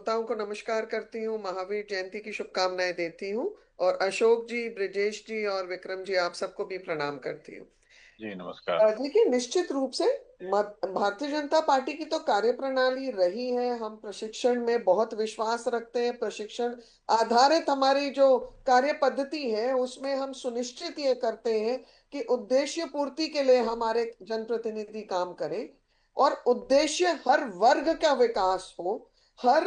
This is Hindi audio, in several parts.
श्रोताओं को नमस्कार करती हूँ, महावीर जयंती की शुभकामनाएं देती हूँ। और अशोक जी, ब्रिजेश जी और विक्रम जी, आप सबको भी प्रणाम करती हूँ। जी नमस्कार। देखिए, निश्चित रूप से भारतीय जनता पार्टी की तो कार्यप्रणाली रही है। हम प्रशिक्षण में बहुत विश्वास रखते हैं। प्रशिक्षण आधारित हमारी जो कार्य पद्धति है उसमें हम सुनिश्चित ये करते हैं कि उद्देश्य पूर्ति के लिए हमारे जनप्रतिनिधि काम करें, और उद्देश्य हर वर्ग का विकास हो, हर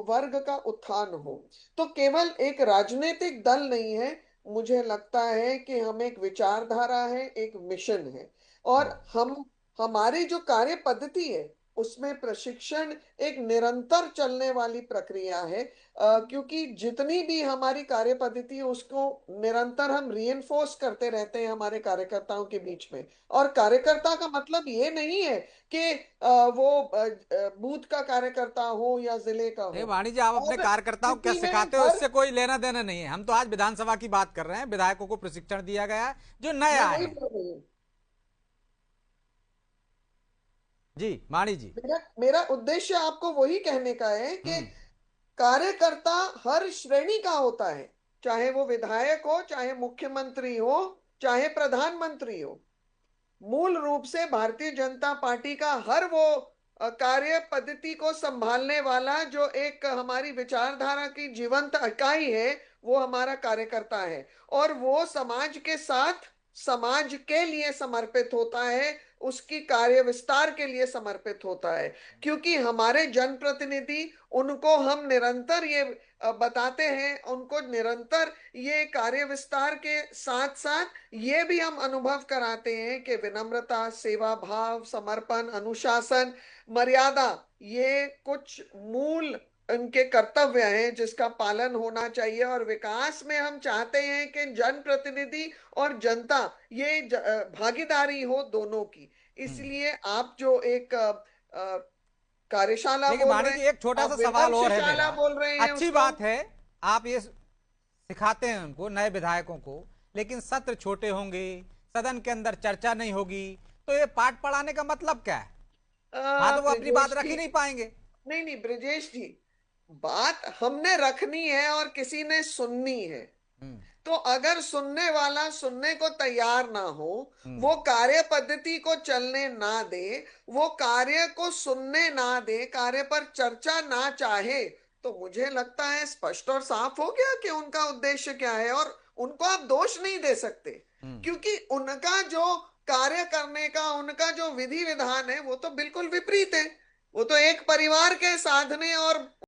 वर्ग का उत्थान हो। तो केवल एक राजनीतिक दल नहीं है, मुझे लगता है कि हम एक विचारधारा है, एक मिशन है। और हम हमारी जो कार्य पद्धति है उसमें प्रशिक्षण एक निरंतर चलने वाली प्रक्रिया है। क्योंकि जितनी भी हमारी कार्य पद्धति है उसको निरंतर हम रीइंफोर्स करते रहते हैं हमारे कार्यकर्ताओं के बीच में। और कार्यकर्ता का मतलब ये नहीं है कि वो बूथ का कार्यकर्ता हो या जिले का नहीं हो। वाणी जी, आप अपने और कार्यकर्ताओं को क्या सिटी में सिखाते हो हर, इससे कोई लेना देना नहीं है। हम तो आज विधानसभा की बात कर रहे हैं। विधायकों को प्रशिक्षण दिया गया है जो नए मैं आए वही हैं। बोल रही हूँ। जी वाणी जी। मेरा मेरा उद्देश्य आपको वही कहने का है कि हम्म। कार्यकर्ता हर श्रेणी का होता है। चाहे वो विधायक हो, चाहे मुख्यमंत्री हो, चाहे प्रधानमंत्री हो। मूल रूप से भारतीय जनता पार्टी का हर वो कार्य पद्धति को संभालने वाला जो एक हमारी विचारधारा की जीवंत इकाई है, वो हमारा कार्यकर्ता है। और वो समाज के साथ, समाज के लिए समर्पित होता है, उसकी कार्य विस्तार के लिए समर्पित होता है। क्योंकि हमारे जनप्रतिनिधि, उनको हम निरंतर ये बताते हैं, उनको निरंतर ये कार्य विस्तार के साथ साथ ये भी हम अनुभव कराते हैं कि विनम्रता, सेवा भाव, समर्पण, अनुशासन, मर्यादा, ये कुछ मूल उनके कर्तव्य हैं जिसका पालन होना चाहिए। और विकास में हम चाहते हैं कि जनप्रतिनिधि और जनता, ये भागीदारी हो दोनों की। हम्म। इसलिए आप जो एक कार्यशाला देखिए बोल वाणी रहे जी, हैं, एक छोटा सा आप सवाल और है विमर्शशाला मेरा। बोल रहे हैं अच्छी उसको। बात है, आप ये सिखाते हैं उनको, नए विधायकों को। लेकिन सत्र छोटे होंगे, सदन के अंदर चर्चा नहीं होगी, तो ये पाठ पढ़ाने का मतलब क्या है? हाँ, तो वो अपनी बात ब्रिजेश रख जी, ही नहीं पाएंगे। नहीं नहीं ब्रिजेश जी, बात हमने रखनी है और किसी ने सुननी है। हम्म। तो अगर सुनने वाला सुनने को तैयार ना हो, हम्म। वो कार्य पद्धति को चलने ना दे, वो कार्य को सुनने ना दे, कार्य पर चर्चा ना चाहे, तो मुझे लगता है स्पष्ट और साफ हो गया कि उनका उद्देश्य क्या है। और उनको आप दोष नहीं दे सकते, हम्म। क्योंकि उनका जो कार्य करने का, उनका जो विधि विधान है वो तो बिल्कुल विपरीत है। वो तो एक परिवार के साधने और